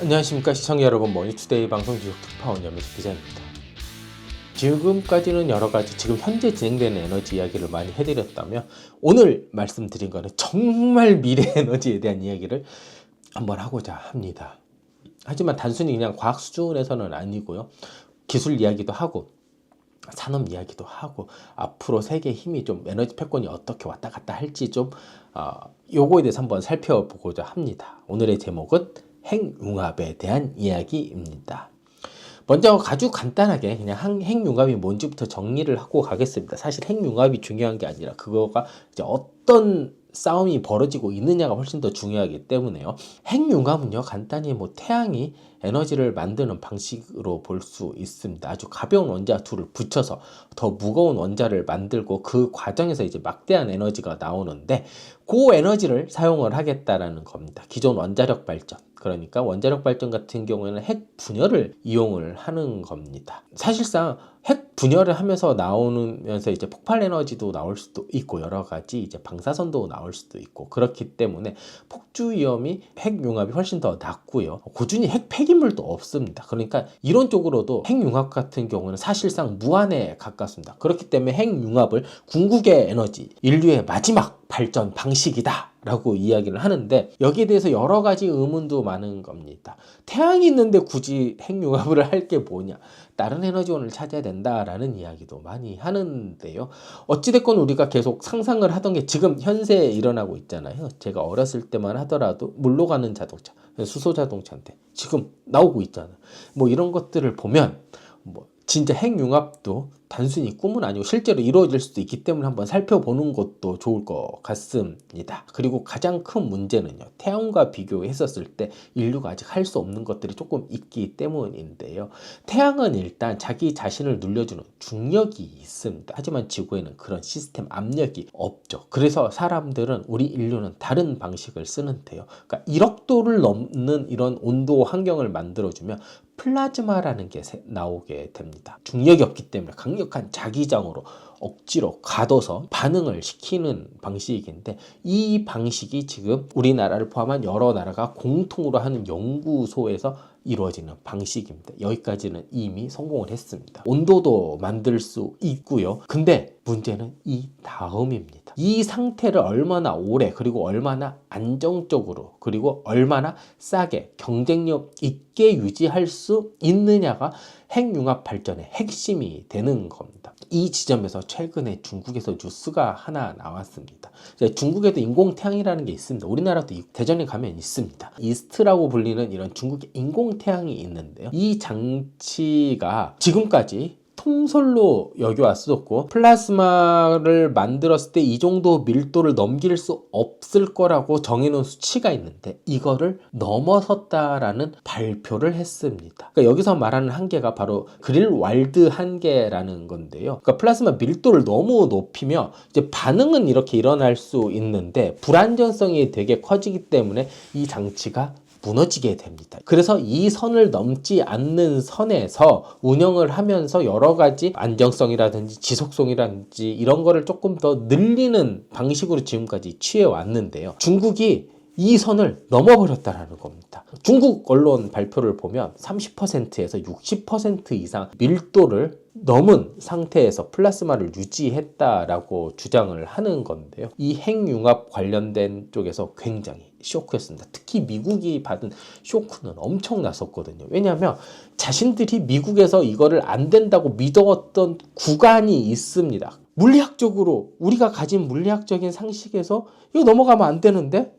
안녕하십니까 시청자 여러분, 머니투데이 방송 지속 특파원 염혜식 기자입니다. 지금까지는 여러가지 지금 현재 진행되는 에너지 이야기를 많이 해드렸다면, 오늘 말씀드린 거는 정말 미래 에너지에 대한 이야기를 한번 하고자 합니다. 하지만 단순히 그냥 과학 수준에서는 아니고요, 기술 이야기도 하고 산업 이야기도 하고 앞으로 세계의 힘이 좀 에너지 패권이 어떻게 왔다 갔다 할지 좀 요거에 대해서 한번 살펴보고자 합니다. 오늘의 제목은 핵융합에 대한 이야기입니다. 먼저 아주 간단하게 그냥 핵융합이 뭔지부터 정리를 하고 가겠습니다. 사실 핵융합이 중요한 게 아니라 그거가 이제 어떤 싸움이 벌어지고 있느냐가 훨씬 더 중요하기 때문에요. 핵융합은요, 간단히 태양이 에너지를 만드는 방식으로 볼 수 있습니다. 아주 가벼운 원자 둘을 붙여서 더 무거운 원자를 만들고 그 과정에서 이제 막대한 에너지가 나오는데, 그 에너지를 사용을 하겠다라는 겁니다. 기존 원자력 발전, 그러니까 원자력 발전 같은 경우에는 핵 분열을 이용을 하는 겁니다. 사실상 핵 분열을 하면서 나오면서 이제 폭발 에너지도 나올 수도 있고 여러 가지 이제 방사선도 나올 수도 있고, 그렇기 때문에 폭주 위험이 핵융합이 훨씬 더 낮고요. 고준위 핵 폐기물도 없습니다. 그러니까 이론적으로도 핵융합 같은 경우는 사실상 무한에 가깝습니다. 그렇기 때문에 핵융합을 궁극의 에너지, 인류의 마지막 발전 방식이다 라고 이야기를 하는데, 여기에 대해서 여러 가지 의문도 많은 겁니다. 태양이 있는데 굳이 핵융합을 할 게 뭐냐, 다른 에너지원을 찾아야 된다라는 이야기도 많이 하는데요. 어찌됐건 우리가 계속 상상을 하던 게 지금 현세에 일어나고 있잖아요. 제가 어렸을 때만 하더라도 물로 가는 자동차, 수소 자동차인데 지금 나오고 있잖아요. 이런 것들을 보면 진짜 핵융합도 단순히 꿈은 아니고 실제로 이루어질 수도 있기 때문에 한번 살펴보는 것도 좋을 것 같습니다. 그리고 가장 큰 문제는요, 태양과 비교했었을 때 인류가 아직 할 수 없는 것들이 조금 있기 때문인데요. 태양은 일단 자기 자신을 눌려주는 중력이 있습니다. 하지만 지구에는 그런 시스템 압력이 없죠. 그래서 사람들은, 우리 인류는 다른 방식을 쓰는데요. 그러니까 1억 도를 넘는 이런 온도 환경을 만들어주면 플라즈마라는 게 나오게 됩니다. 중력이 없기 때문에 강력한 자기장으로 억지로 가둬서 반응을 시키는 방식인데, 이 방식이 지금 우리나라를 포함한 여러 나라가 공통으로 하는 연구소에서 이루어지는 방식입니다. 여기까지는 이미 성공을 했습니다. 온도도 만들 수 있고요. 근데 문제는 이 다음입니다. 이 상태를 얼마나 오래, 그리고 얼마나 안정적으로, 그리고 얼마나 싸게 경쟁력 있게 유지할 수 있느냐가 핵융합 발전의 핵심이 되는 겁니다. 이 지점에서 최근에 중국에서 뉴스가 하나 나왔습니다. 중국에도 인공태양이라는 게 있습니다. 우리나라도 대전에 가면 있습니다. 이스트라고 불리는 이런 중국의 인공태양이 있는데요. 이 장치가 지금까지 통솔로 여겨왔었고, 플라즈마를 만들었을 때 이 정도 밀도를 넘길 수 없을 거라고 정해놓은 수치가 있는데, 이거를 넘어섰다라는 발표를 했습니다. 그러니까 여기서 말하는 한계가 바로 그릴왈드 한계라는 건데요. 그러니까 플라즈마 밀도를 너무 높이면 이제 반응은 이렇게 일어날 수 있는데 불안정성이 되게 커지기 때문에 이 장치가 무너지게 됩니다. 그래서 이 선을 넘지 않는 선에서 운영을 하면서 여러 가지 안정성이라든지 지속성이라든지 이런 거를 조금 더 늘리는 방식으로 지금까지 취해 왔는데요. 중국이 이 선을 넘어버렸다라는 겁니다. 중국 언론 발표를 보면 30%에서 60% 이상 밀도를 넘은 상태에서 플라즈마를 유지했다라고 주장을 하는 건데요. 이 핵융합 관련된 쪽에서 굉장히 쇼크였습니다. 특히 미국이 받은 쇼크는 엄청났었거든요. 왜냐하면 자신들이 미국에서 이거를 안 된다고 믿었던 구간이 있습니다. 물리학적으로 우리가 가진 물리학적인 상식에서 이거 넘어가면 안 되는데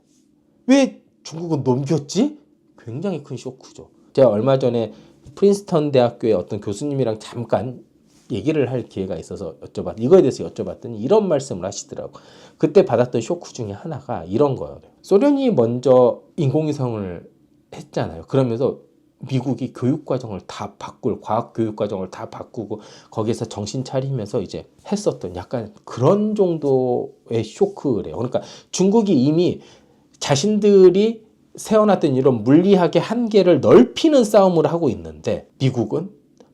왜 중국은 넘겼지? 굉장히 큰 쇼크죠. 제가 얼마 전에 프린스턴 대학교의 어떤 교수님이랑 잠깐 얘기를 할 기회가 있어서 이거에 대해서 여쭤봤더니 이런 말씀을 하시더라고. 그때 받았던 쇼크 중에 하나가 이런 거예요. 소련이 먼저 인공위성을 했잖아요. 그러면서 미국이 교육과정을 다 과학 교육과정을 다 바꾸고 거기에서 정신 차리면서 이제 했었던 약간 그런 정도의 쇼크래요. 그러니까 중국이 이미 자신들이 세워놨던 이런 물리학의 한계를 넓히는 싸움을 하고 있는데, 미국은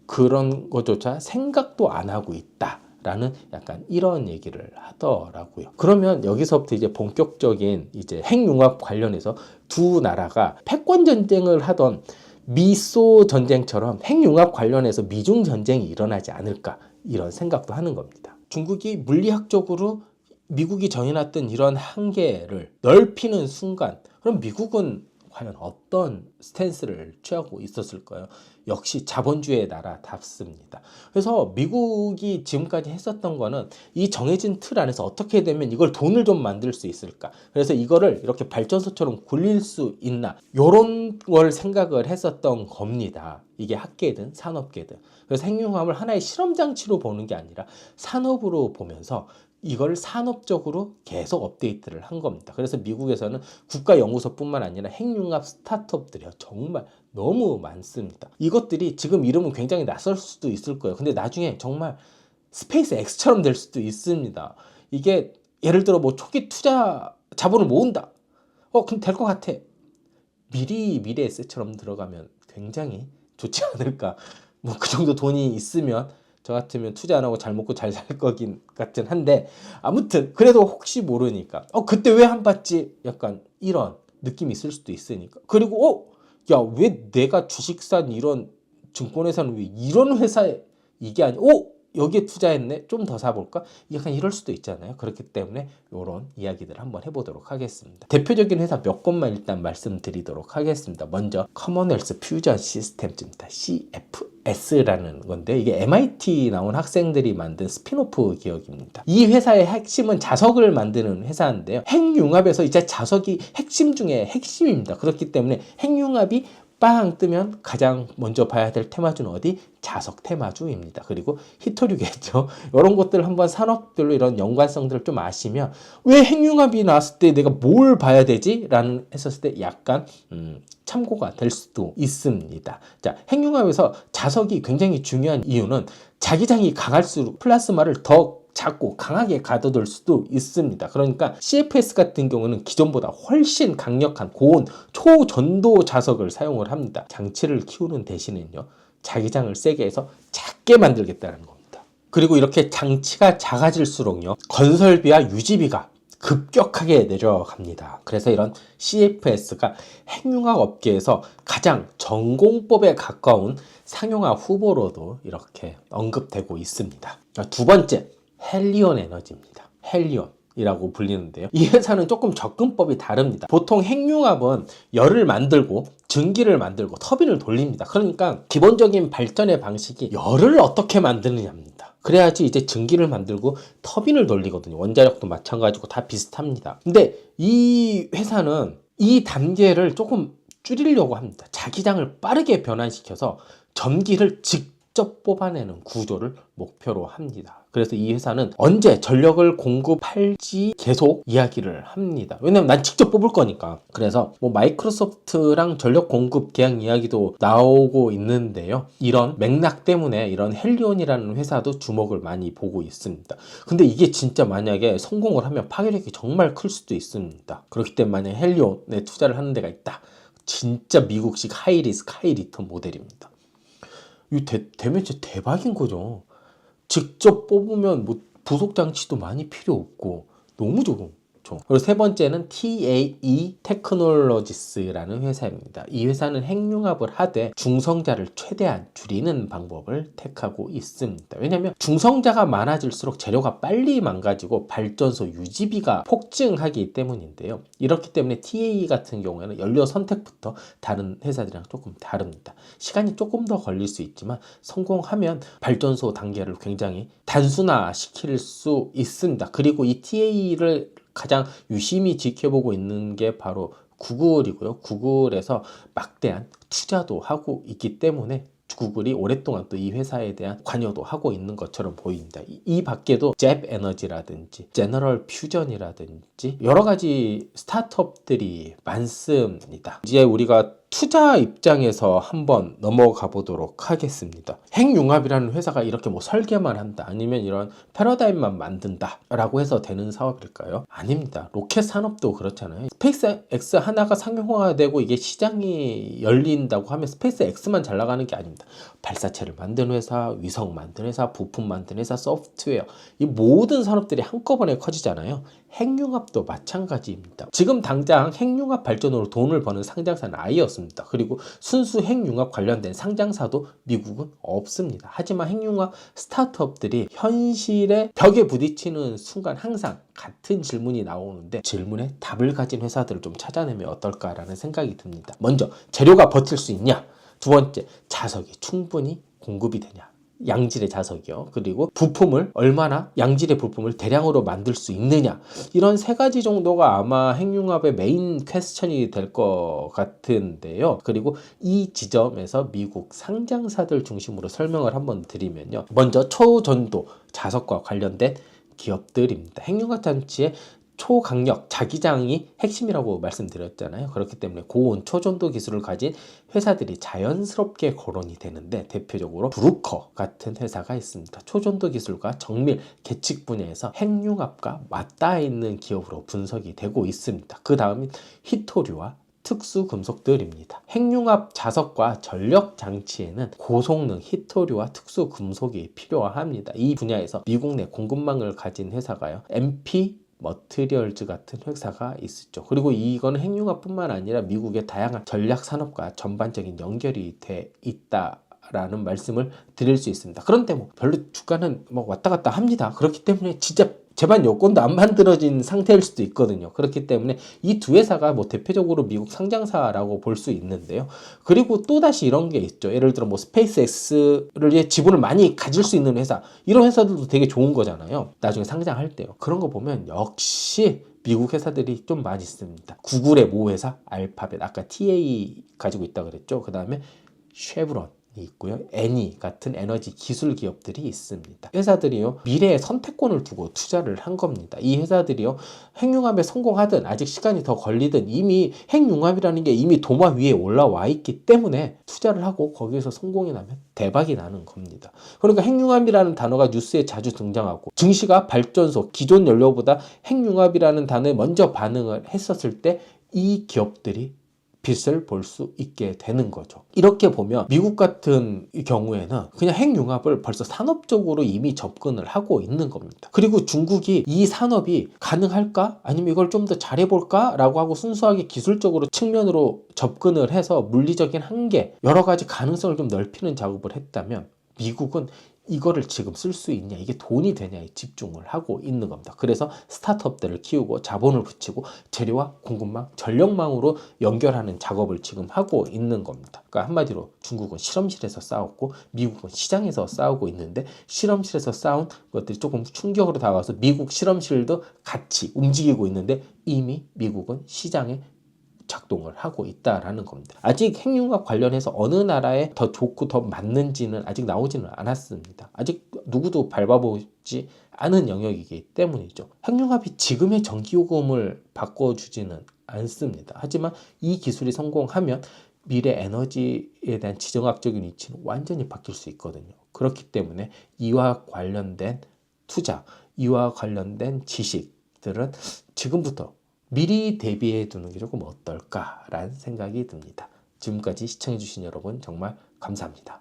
그런 것조차 생각도 안 하고 있다라는 약간 이런 얘기를 하더라고요. 그러면 여기서부터 이제 본격적인 이제 핵융합 관련해서 두 나라가 패권 전쟁을 하던 미소 전쟁처럼 핵융합 관련해서 미중 전쟁이 일어나지 않을까 이런 생각도 하는 겁니다. 중국이 물리학적으로 미국이 정해놨던 이런 한계를 넓히는 순간 그럼 미국은 과연 어떤 스탠스를 취하고 있었을까요? 역시 자본주의의 나라답습니다. 그래서 미국이 지금까지 했었던 거는 이 정해진 틀 안에서 어떻게 되면 이걸 돈을 좀 만들 수 있을까? 그래서 이거를 이렇게 발전소처럼 굴릴 수 있나? 요런 걸 생각을 했었던 겁니다. 이게 학계든 산업계든. 그래서 핵융합을 하나의 실험장치로 보는 게 아니라 산업으로 보면서 이걸 산업적으로 계속 업데이트를 한 겁니다. 그래서 미국에서는 국가연구소뿐만 아니라 핵융합 스타트업들이 정말 너무 많습니다. 이것들이 지금 이름은 굉장히 낯설 수도 있을 거예요. 근데 나중에 정말 스페이스 X처럼 될 수도 있습니다. 이게 예를 들어 뭐 초기 투자 자본을 모은다. 그럼 될 것 같아. 미리 미래에셋처럼 들어가면 굉장히 좋지 않을까. 뭐 그 정도 돈이 있으면 저 같으면 투자 안 하고 잘 먹고 잘 살 거긴 같긴 한데 아무튼 그래도 혹시 모르니까 그때 왜 안 받지? 약간 이런 느낌이 있을 수도 있으니까. 그리고 야, 왜 내가 주식 산 이런 증권회사는 왜 이런 회사에 이게 아니 여기에 투자했네? 좀 더 사볼까? 약간 이럴 수도 있잖아요. 그렇기 때문에 이런 이야기들을 한번 해보도록 하겠습니다. 대표적인 회사 몇 곳만 일단 말씀드리도록 하겠습니다. 먼저 커먼웰스 퓨전 시스템즈입니다. CFS라는 건데 이게 MIT 나온 학생들이 만든 스핀오프 기업입니다. 이 회사의 핵심은 자석을 만드는 회사인데요. 핵융합에서 이제 자석이 핵심 중에 핵심입니다. 그렇기 때문에 핵융합이 빵 뜨면 가장 먼저 봐야 될 테마주는 어디? 자석 테마주입니다. 그리고 히토류겠죠. 이런 것들 한번 산업별로 이런 연관성들을 좀 아시면 왜 핵융합이 나왔을 때 내가 뭘 봐야 되지? 라는 했었을 때 약간 참고가 될 수도 있습니다. 자, 핵융합에서 자석이 굉장히 중요한 이유는 자기장이 강할수록 플라스마를 더 작고 강하게 가둬둘 수도 있습니다. 그러니까 CFS 같은 경우는 기존보다 훨씬 강력한 고온 초전도 자석을 사용을 합니다. 장치를 키우는 대신에는요, 자기장을 세게 해서 작게 만들겠다는 겁니다. 그리고 이렇게 장치가 작아질수록요, 건설비와 유지비가 급격하게 내려갑니다. 그래서 이런 CFS가 핵융합 업계에서 가장 전공법에 가까운 상용화 후보로도 이렇게 언급되고 있습니다. 두 번째, 헬리온 에너지입니다. 헬리온이라고 불리는데요. 이 회사는 조금 접근법이 다릅니다. 보통 핵융합은 열을 만들고 증기를 만들고 터빈을 돌립니다. 그러니까 기본적인 발전의 방식이 열을 어떻게 만드느냐입니다. 그래야지 이제 증기를 만들고 터빈을 돌리거든요. 원자력도 마찬가지고 다 비슷합니다. 근데 이 회사는 이 단계를 조금 줄이려고 합니다. 자기장을 빠르게 변환시켜서 전기를 직접 뽑아내는 구조를 목표로 합니다. 그래서 이 회사는 언제 전력을 공급할지 계속 이야기를 합니다. 왜냐면 난 직접 뽑을 거니까. 그래서 뭐 마이크로소프트랑 전력 공급 계약 이야기도 나오고 있는데요. 이런 맥락 때문에 이런 헬리온이라는 회사도 주목을 많이 보고 있습니다. 근데 이게 진짜 만약에 성공을 하면 파괴력이 정말 클 수도 있습니다. 그렇기 때문에 만약에 헬리온에 투자를 하는 데가 있다. 진짜 미국식 하이리스크 하이리턴 모델입니다. 이거 되면 진짜 대박인 거죠. 직접 뽑으면 뭐 부속 장치도 많이 필요 없고 너무 좋죠. 그리고 세 번째는 TAE 테크놀로지스라는 회사입니다. 이 회사는 핵융합을 하되 중성자를 최대한 줄이는 방법을 택하고 있습니다. 왜냐하면 중성자가 많아질수록 재료가 빨리 망가지고 발전소 유지비가 폭증하기 때문인데요. 이렇기 때문에 TAE 같은 경우에는 연료 선택부터 다른 회사들이랑 조금 다릅니다. 시간이 조금 더 걸릴 수 있지만 성공하면 발전소 단계를 굉장히 단순화시킬 수 있습니다. 그리고 이 TAE를 가장 유심히 지켜보고 있는 게 바로 구글이고요. 구글에서 막대한 투자도 하고 있기 때문에 구글이 오랫동안 또 이 회사에 대한 관여도 하고 있는 것처럼 보입니다. 이 밖에도 잽 에너지라든지 제너럴 퓨전이라든지 여러 가지 스타트업들이 많습니다. 이제 우리가 투자 입장에서 한번 넘어가 보도록 하겠습니다. 핵융합이라는 회사가 이렇게 뭐 설계만 한다 아니면 이런 패러다임만 만든다 라고 해서 되는 사업일까요? 아닙니다. 로켓 산업도 그렇잖아요. 스페이스 X 하나가 상용화되고 이게 시장이 열린다고 하면 스페이스 X만 잘 나가는 게 아닙니다. 발사체를 만드는 회사, 위성 만드는 회사, 부품 만드는 회사, 소프트웨어 이 모든 산업들이 한꺼번에 커지잖아요. 핵융합도 마찬가지입니다. 지금 당장 핵융합 발전으로 돈을 버는 상장사는 아예 없습니다. 그리고 순수 핵융합 관련된 상장사도 미국은 없습니다. 하지만 핵융합 스타트업들이 현실의 벽에 부딪히는 순간 항상 같은 질문이 나오는데 질문에 답을 가진 회사들을 좀 찾아내면 어떨까라는 생각이 듭니다. 먼저 재료가 버틸 수 있냐? 두 번째, 자석이 충분히 공급이 되냐? 양질의 자석이요. 그리고 부품을 얼마나 양질의 부품을 대량으로 만들 수 있느냐. 이런 세 가지 정도가 아마 핵융합의 메인 퀘스천이 될 것 같은데요. 그리고 이 지점에서 미국 상장사들 중심으로 설명을 한번 드리면요. 먼저 초전도 자석과 관련된 기업들입니다. 핵융합 장치의 초강력 자기장이 핵심이라고 말씀드렸잖아요. 그렇기 때문에 고온 초전도 기술을 가진 회사들이 자연스럽게 거론이 되는데 대표적으로 브루커 같은 회사가 있습니다. 초전도 기술과 정밀 계측 분야에서 핵융합과 맞닿아 있는 기업으로 분석이 되고 있습니다. 그 다음은 히토류와 특수 금속들입니다. 핵융합 자석과 전력 장치에는 고성능 히토류와 특수 금속이 필요합니다. 이 분야에서 미국 내 공급망을 가진 회사가요. MP 머티리얼즈 같은 회사가 있었죠. 그리고 이거는 핵융합뿐만 아니라 미국의 다양한 전략 산업과 전반적인 연결이 돼 있다라는 말씀을 드릴 수 있습니다. 그런데 뭐 별로 주가는 뭐 왔다 갔다 합니다. 그렇기 때문에 진짜 제반 여건도 안 만들어진 상태일 수도 있거든요. 그렇기 때문에 이 두 회사가 뭐 대표적으로 미국 상장사라고 볼 수 있는데요. 그리고 또다시 이런 게 있죠. 예를 들어 뭐 스페이스X를 지분을 많이 가질 수 있는 회사, 이런 회사들도 되게 좋은 거잖아요. 나중에 상장할 때요. 그런 거 보면 역시 미국 회사들이 좀 많이 있습니다. 구글의 모 회사, 알파벳, 아까 TA 가지고 있다 그랬죠. 그 다음에 쉐브론 있고요. 애니 같은 에너지 기술 기업들이 있습니다. 회사들이요, 미래의 선택권을 두고 투자를 한 겁니다. 이 회사들이요, 핵융합에 성공하든 아직 시간이 더 걸리든 이미 핵융합이라는 게 이미 도마 위에 올라와 있기 때문에 투자를 하고 거기에서 성공이 나면 대박이 나는 겁니다. 그러니까 핵융합이라는 단어가 뉴스에 자주 등장하고 증시가 발전소, 기존 연료보다 핵융합이라는 단어에 먼저 반응을 했었을 때 이 기업들이 빛을 볼 수 있게 되는 거죠. 이렇게 보면 미국 같은 경우에는 그냥 핵융합을 벌써 산업적으로 이미 접근을 하고 있는 겁니다. 그리고 중국이 이 산업이 가능할까? 아니면 이걸 좀 더 잘해볼까? 라고 하고 순수하게 기술적으로 측면으로 접근을 해서 물리적인 한계, 여러 가지 가능성을 좀 넓히는 작업을 했다면 미국은 이거를 지금 쓸 수 있냐, 이게 돈이 되냐에 집중을 하고 있는 겁니다. 그래서 스타트업들을 키우고 자본을 붙이고 재료와 공급망, 전력망으로 연결하는 작업을 지금 하고 있는 겁니다. 그러니까 한마디로 중국은 실험실에서 싸웠고 미국은 시장에서 싸우고 있는데, 실험실에서 싸운 것들이 조금 충격으로 다가와서 미국 실험실도 같이 움직이고 있는데 이미 미국은 시장에 작동을 하고 있다라는 겁니다. 아직 핵융합 관련해서 어느 나라에 더 좋고 더 맞는지는 아직 나오지는 않았습니다. 아직 누구도 밟아보지 않은 영역이기 때문이죠. 핵융합이 지금의 전기요금을 바꿔주지는 않습니다. 하지만 이 기술이 성공하면 미래 에너지에 대한 지정학적인 위치는 완전히 바뀔 수 있거든요. 그렇기 때문에 이와 관련된 투자, 이와 관련된 지식들은 지금부터 미리 대비해 두는 게 조금 어떨까라는 생각이 듭니다. 지금까지 시청해주신 여러분 정말 감사합니다.